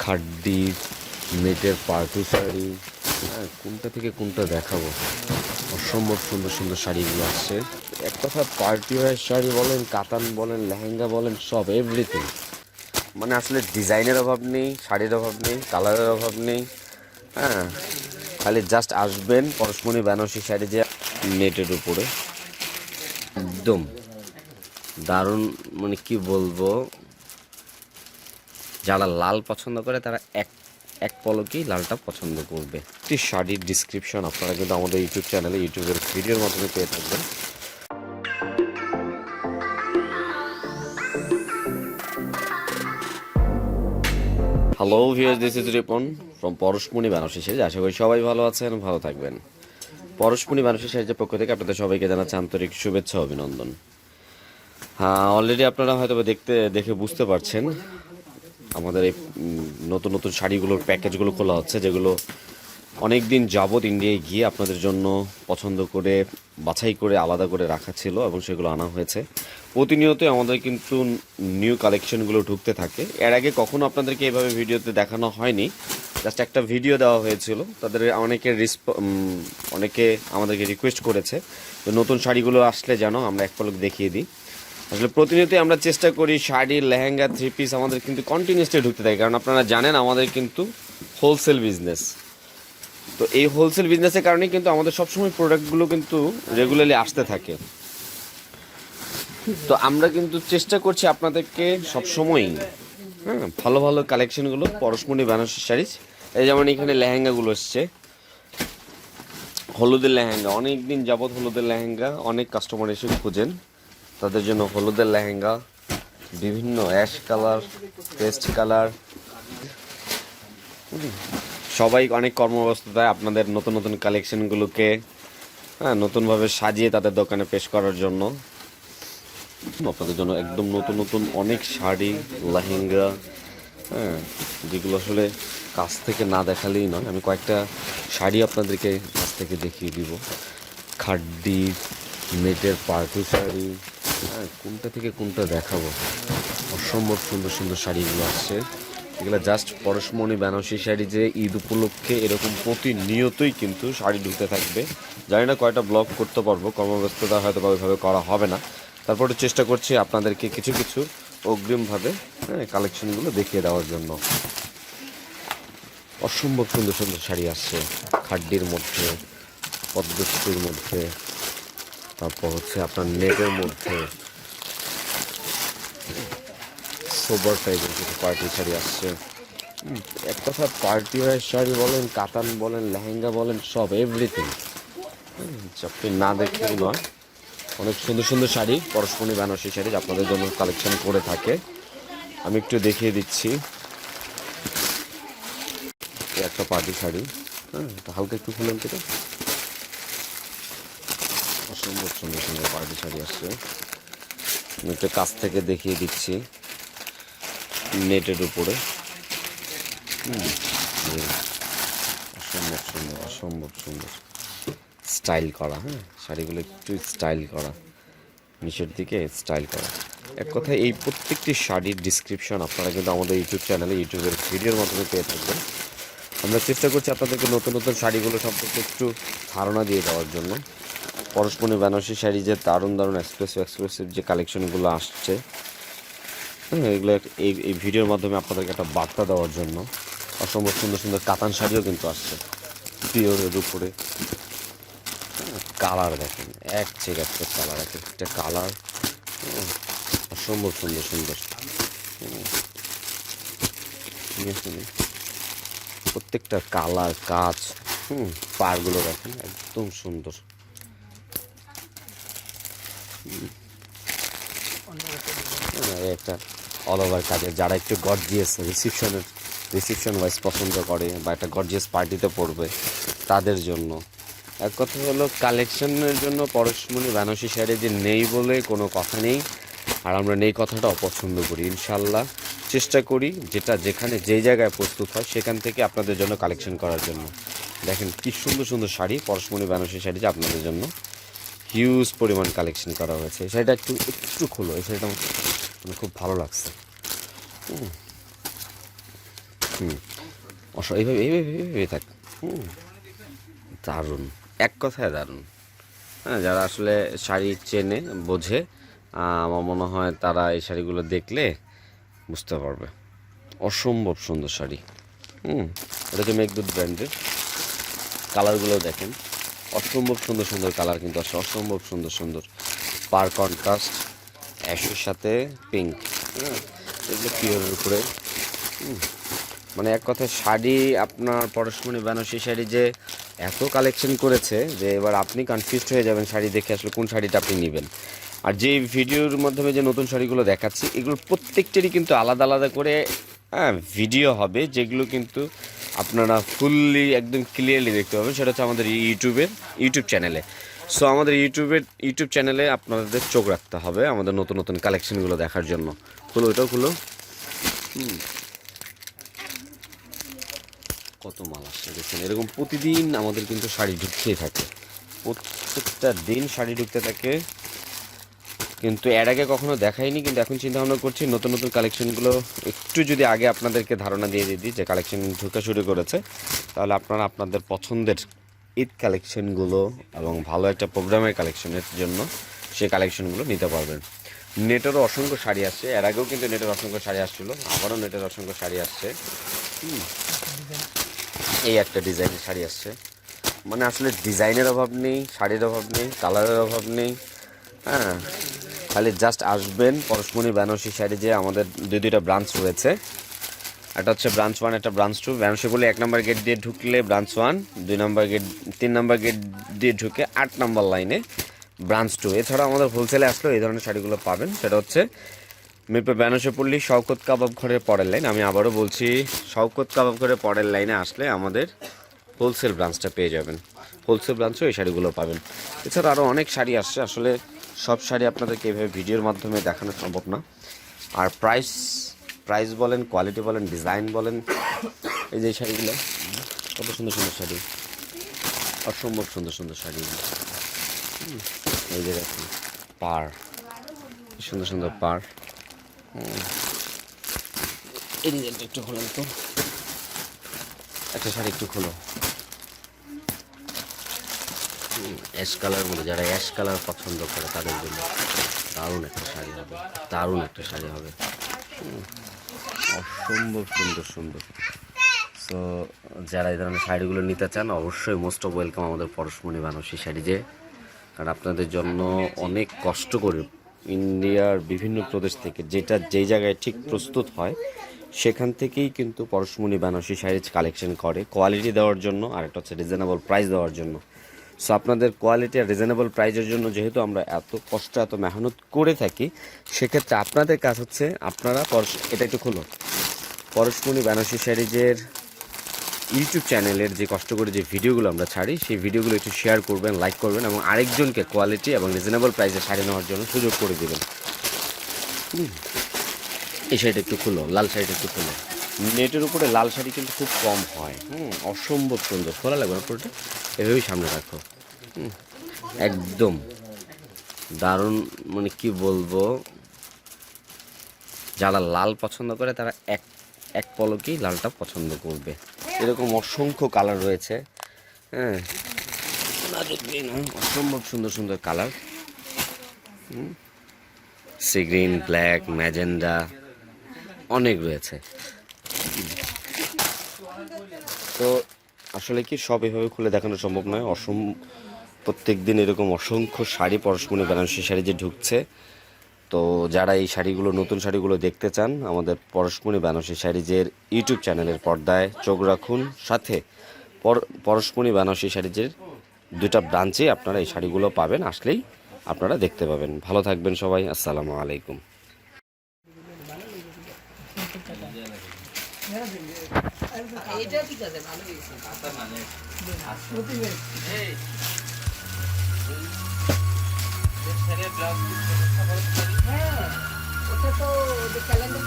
খাড্ডি নেটের পার্টি শাড়ি, হ্যাঁ কোনটা থেকে কোনটা দেখাবো, অসম্ভব সুন্দর সুন্দর শাড়িগুলো আসছে। এক কথা পার্টি ওয়্যার শাড়ি বলেন, কাতান বলেন, লেহেঙ্গা বলেন, সব এভরিথিং। মানে আসলে ডিজাইনের অভাব নেই, শাড়ির অভাব নেই, কালারের অভাব নেই। হ্যাঁ, খালি জাস্ট আসবেন পরশমনি বেনারসি শাড়ি যে নেটের উপরে একদম দারুণ। মানে কি বলবো, যারা লাল পছন্দ করে তারা এক এক পলকেই লালটা পছন্দ করবে। একটি শাড়ির ডিসক্রিপশন আপনারা কিন্তু আমাদের ইউটিউব চ্যানেলে ইউটিউবের ভিডিওর মাধ্যমে পেয়ে থাকবেন। Hello viewers, this is Ripon from Parashmani Benarasi sari. আশা করি সবাই ভালো আছেন, ভালো থাকবেন। পরশমনি বেনারসি শাড়ির পক্ষ থেকে আপনাদের সবাইকে জানাচ্ছি আন্তরিক শুভেচ্ছা, অভিনন্দন। হ্যাঁ, অলরেডি আপনারা হয়তো দেখে বুঝতে পারছেন আমাদের এই নতুন নতুন শাড়িগুলোর প্যাকেজগুলো খোলা হচ্ছে, যেগুলো অনেক দিন যাবৎ ইন্ডিয়ায় গিয়ে আপনাদের জন্য পছন্দ করে বাছাই করে আলাদা করে রাখা ছিল এবং সেগুলো আনা হয়েছে। প্রতিনিয়তই আমাদের কিন্তু নিউ কালেকশনগুলো ঢুকতে থাকে। এর আগে কখনো আপনাদেরকে এভাবে ভিডিওতে দেখানো হয়নি, জাস্ট একটা ভিডিও দেওয়া হয়েছিল। তাদের অনেকে আমাদেরকে রিকোয়েস্ট করেছে যে নতুন শাড়িগুলো আসলে যেন আমরা এক পলক দেখিয়ে দিই। আসলে প্রতিনিয়তই আমরা চেষ্টা করি শাড়ি, লেহেঙ্গা, থ্রি পিস আমাদের কিন্তু কন্টিনিউসলি ঢুকতে থাকে, কারণ আপনারা জানেন আমাদের কিন্তু হোলসেল বিজনেস। তো এই হোলসেল বিজনেসের কারণে কিন্তু আমাদের সবসময় প্রোডাক্টগুলো কিন্তু রেগুলারলি আসতে থাকে। তো আমরা কিন্তু চেষ্টা করছি আপনাদেরকে সবসময়ই ভালো ভালো কালেকশনগুলো পরশমনি বেনারসি শাড়ি। এই যেমন এখানে লেহেঙ্গাগুলো এসছে, হলুদের লেহেঙ্গা। অনেক দিন যাবৎ হলুদের লেহেঙ্গা অনেক কাস্টমার এসে খুঁজেন, তাদের জন্য হলুদের লেহেঙ্গা, বিভিন্ন অ্যাশ কালার, পেস্ট কালার। সবাই অনেক কর্মব্যস্ততায় আপনাদের নতুন নতুন কালেকশনগুলোকে নতুনভাবে সাজিয়ে তাদের দোকানে পেশ করার জন্য আপনাদের জন্য একদম নতুন নতুন অনেক শাড়ি, লেহেঙ্গা, যেগুলো আসলে কাছ থেকে না দেখালেই নয়। আমি কয়েকটা শাড়ি আপনাদেরকে কাছ থেকে দেখিয়ে দিব। খাড্ডি নেটের পার্টি শাড়ি, কোনটা থেকে কোনটা দেখাবো, অসম্ভব সুন্দর সুন্দর শাড়িগুলো আসছে। এগুলো জাস্ট পরশমনি বেনারসি শাড়ি যে ঈদ উপলক্ষে এরকম প্রতিনিয়তই কিন্তু শাড়ি ঢুকতে থাকবে। জানি না কয়টা ব্লগ করতে পারবো, কর্মব্যস্ততা হয়তো বা ওইভাবে করা হবে না। তারপরে চেষ্টা করছি আপনাদেরকে কিছু কিছু অগ্রিমভাবে কালেকশনগুলো দেখিয়ে দেওয়ার জন্য। অসম্ভব সুন্দর সুন্দর শাড়ি আসছে খাড্ডির মধ্যে, পদ্মশ্রীর মধ্যে, তারপর হচ্ছে আপনার নেটের মধ্যে, সোবার টাইপের কিছু পার্টি শাড়ি আসছে। এক কথা পার্টি ওয়্যার শাড়ি বলেন, কাতান বলেন, লেহেঙ্গা বলেন, সব এভরিথিং। আপনি না দেখলেই নয়, অনেক সুন্দর সুন্দর শাড়ি পরশমনি বেনারসি শাড়ি আপনাদের জন্য কালেকশন করে থাকে। আমি একটু দেখিয়ে দিচ্ছি। একটা পার্টি শাড়ি, হালকা একটু খুলেন থেকে, অসম্ভব সুন্দর সুন্দর পার্টি শাড়ি আসছে। আমি একটু কাছ থেকে দেখিয়ে দিচ্ছি নেটের উপরে। অসম্ভব সুন্দর, অসম্ভব সুন্দর স্টাইল করা। শাড়িগুলো একটু স্টাইল করা, নিচের দিকে স্টাইল করা। এক কথায় এই প্রত্যেকটি শাড়ির ডিসক্রিপশন আপনারা কিন্তু আমাদের ইউটিউব চ্যানেলে ইউটিউবের ভিডিওর মাধ্যমে পেয়ে থাকবেন। আমরা চেষ্টা করছি আপনাদেরকে নতুন নতুন শাড়িগুলো সম্পর্কে একটু ধারণা দিয়ে দেওয়ার জন্য। পরশমনি বেনারসি শাড়ি যে দারুণ দারুণ এক্সক্লুসিভ যে কালেকশনগুলো আসছে, এগুলো এই ভিডিওর মাধ্যমে আপনাদেরকে একটা বার্তা দেওয়ার জন্য। অসম্ভব সুন্দর সুন্দর কাতান শাড়িও কিন্তু আসছে পিওরের উপরে। কালার দেখেন, এক চেক একটা কালার, এক একটা কালার অসম্ভব সুন্দর সুন্দর। প্রত্যেকটা কালার, কাজ, পাড়গুলো দেখেন একদম সুন্দর। একটা অল ওভার কাজের, যারা একটু গর্জিয়াস রিসিপশন ওয়াইজ পছন্দ করে বা একটা গর্জিয়াস পার্টিতে পড়বে তাদের জন্য। এক কথা হলো কালেকশনের জন্য পরশমনি বেনারসি শাড়ি যে নেই বলে কোনো কথা নেই, আর আমরা নেই কথাটা অপছন্দ করি। ইনশাল্লাহ চেষ্টা করি যেটা যেখানে যেই জায়গায় প্রস্তুত হয় সেখান থেকে আপনাদের জন্য কালেকশন করার জন্য। দেখেন কি সুন্দর সুন্দর শাড়ি, পরশমনি বেনারসি শাড়ি যে আপনাদের জন্য হিউজ পরিমাণ কালেকশন করা হয়েছে। এই শাড়িটা একটু খুলো, এই শাড়িটা আমার খুব ভালো লাগছে। এইভাবে এইভাবে এইভাবে থাক। দারুণ, এক কথায় দারুণ। হ্যাঁ, যারা আসলে শাড়ি চেনে বোঝে, আমার মনে হয় তারা এই শাড়িগুলো দেখলে বুঝতে পারবে। অসম্ভব সুন্দর শাড়ি। এটা হচ্ছে মেঘদূত ব্র্যান্ডের। কালারগুলো দেখেন, অসম্ভব সুন্দর সুন্দর কালার কিন্তু আছে, অসম্ভব সুন্দর সুন্দর। পার কন্ট্রাস্ট অ্যাশের সাথে পিঙ্ক। এগুলো পিওরের উপরে। মানে এক কথায় শাড়ি আপনার পরশমণি বেনারসি শাড়ি যে এত কালেকশন করেছে যে এবার আপনি কনফিউজড হয়ে যাবেন শাড়ি দেখে আসলে কোন শাড়িটা আপনি নেবেন। আর যে ভিডিওর মাধ্যমে যে নতুন শাড়িগুলো দেখাচ্ছি, এগুলো প্রত্যেকটারই কিন্তু আলাদা আলাদা করে ভিডিও হবে, যেগুলো কিন্তু আপনারা ফুললি একদম ক্লিয়ারলি দেখতে পাবেন। সেটা হচ্ছে আমাদের ইউটিউব চ্যানেলে। সো আমাদের ইউটিউব চ্যানেলে আপনাদের চোখ রাখতে হবে আমাদের নতুন নতুন কালেকশনগুলো দেখার জন্য। খুলো, এটাও খুলো। কত মাল আসছে দেখুন। এরকম প্রতিদিন আমাদের কিন্তু শাড়ি ঢুকতেই থাকে, প্রত্যেকটা দিন শাড়ি ঢুকতে থাকে। কিন্তু এর আগে কখনো দেখাইনি, কিন্তু এখন চিন্তা ভাবনা করছি নতুন নতুন কালেকশনগুলো একটু যদি আগে আপনাদেরকে ধারণা দিয়ে দিই যে কালেকশন ঢুকা শুরু করেছে, তাহলে আপনারা আপনাদের পছন্দের ঈদ কালেকশনগুলো এবং ভালো একটা প্রোগ্রামের কালেকশনের জন্য সেই কালেকশনগুলো নিতে পারবেন। নেটেরও অসংখ্য শাড়ি আসছে, এর আগেও কিন্তু নেটের অসংখ্য শাড়ি আসছিলো, আবারও নেটের অসংখ্য শাড়ি আসছে। এই একটা ডিজাইনের শাড়ি আসছে। মানে আসলে ডিজাইনের অভাব নেই, শাড়ির অভাব নেই, কালারের অভাব নেই। হ্যাঁ, খালি জাস্ট আসবেন পরশমণি বেনারসি শাড়ি, যে আমাদের দুইটা ব্রাঞ্চ রয়েছে। একটা হচ্ছে ব্রাঞ্চ 1, একটা ব্রাঞ্চ 2। বেনারসিপল্লি 1 নম্বর গেট দিয়ে ঢুকলে ব্রাঞ্চ 1, 2 নম্বর গেট 3 নম্বর গেট দিয়ে ঢুকে 8 নম্বর লাইনে ব্রাঞ্চ 2। এছাড়াও আমাদের হোলসেলে আসলেও এই ধরনের শাড়িগুলো পাবেন। সেটা হচ্ছে মিরপুর বেনারসিপল্লি শওকত কাবাব ঘরের পরের লাইন। আমি আবারও বলছি, শওকত কাবাব ঘরের পরের লাইনে আসলে আমাদের হোলসেল ব্রাঞ্চটা পেয়ে যাবেন। হোলসেল ব্রাঞ্চেও এই শাড়িগুলো পাবেন। এছাড়া আরও অনেক শাড়ি আসছে, আসলে সব শাড়ি আপনাদেরকে এভাবে ভিডিওর মাধ্যমে দেখানো সম্ভব না। আর প্রাইস বলেন, কোয়ালিটি বলেন, ডিজাইন বলেন, এই যে শাড়িগুলো কত সুন্দর সুন্দর শাড়ি, অসম্ভব সুন্দর সুন্দর শাড়ি। এই যে দেখুন পার, সুন্দর সুন্দর পার। এই ডিজাইনটা একটু খোলেন তো, একটা শাড়ি একটু খোলো। অ্যাশ কালার বলে, যারা অ্যাশ কালার পছন্দ করে তাদের জন্য দারুণ একটা শাড়ি হবে, দারুণ একটা শাড়ি হবে। অসম্ভব সুন্দর সুন্দর। সো যারা এই ধরনের শাড়িগুলো নিতে চান, অবশ্যই মোস্ট অফ ওয়েলকাম আমাদের পরশমণি বেনারসি শাড়ি। যে কারণ আপনাদের জন্য অনেক কষ্ট করে ইন্ডিয়ার বিভিন্ন প্রদেশ থেকে যেটা যেই জায়গায় ঠিক প্রস্তুত হয়, সেখান থেকেই কিন্তু পরশমণি বেনারসি শাড়ি কালেকশন করে কোয়ালিটি দেওয়ার জন্য, আর একটা হচ্ছে রিজনেবল প্রাইস দেওয়ার জন্য। সো আপনাদের কোয়ালিটি আর রিজনেবল প্রাইসের জন্য যেহেতু আমরা এত কষ্ট এত মেহনত করে থাকি, সেক্ষেত্রে আপনাদের কাজ হচ্ছে আপনারা এটা একটু খুলো, পরশমণি বেনারসি শাড়িজের ইউটিউব চ্যানেলের যে কষ্ট করে যে ভিডিওগুলো আমরা ছাড়ি, সেই ভিডিওগুলো একটু শেয়ার করবেন, লাইক করবেন এবং আরেকজনকে কোয়ালিটি এবং রিজনেবল প্রাইসে শাড়ি নেওয়ার জন্য সুযোগ করে দেবেন। এই শাড়িটা একটু খুলো, লাল শাড়িটা একটু খুলো। নেটের উপরে লাল শাড়ি কিন্তু খুব কম হয়। অসম্ভব সুন্দর, খোলা লাগবে না পুরোটা, এভাবেই সামনে রাখো। একদম দারুণ, মানে কি বলবো, যারা লাল পছন্দ করে তারা এক পলকেই লালটা পছন্দ করবে। এরকম অসংখ্য কালার রয়েছে। হ্যাঁ, অসম্ভব সুন্দর সুন্দর colour. Sea green, black, magenta, অনেক রয়েছে। তো আসলে কি সব এভাবে খুলে দেখানো সম্ভব নয়। প্রত্যেক দিন এরকম অসংখ্য শাড়ি পরশমণি বেনারসি শাড়ি যে ঢুকছে। তো যারা এই শাড়িগুলো, নতুন শাড়িগুলো দেখতে চান, আমাদের পরশমণি বেনারসি শাড়িজের ইউটিউব চ্যানেলের পর্দায় চোখ রাখুন। সাথে পরশমণি বেনারসি শাড়িজের দুটা ব্রাঞ্চে আপনারা এই শাড়িগুলো পাবেন, আসলেই আপনারা দেখতে পাবেন। ভালো থাকবেন সবাই, আসসালামু আলাইকুম। হ্যাঁ, ওটা তো ক্যালেন্ডার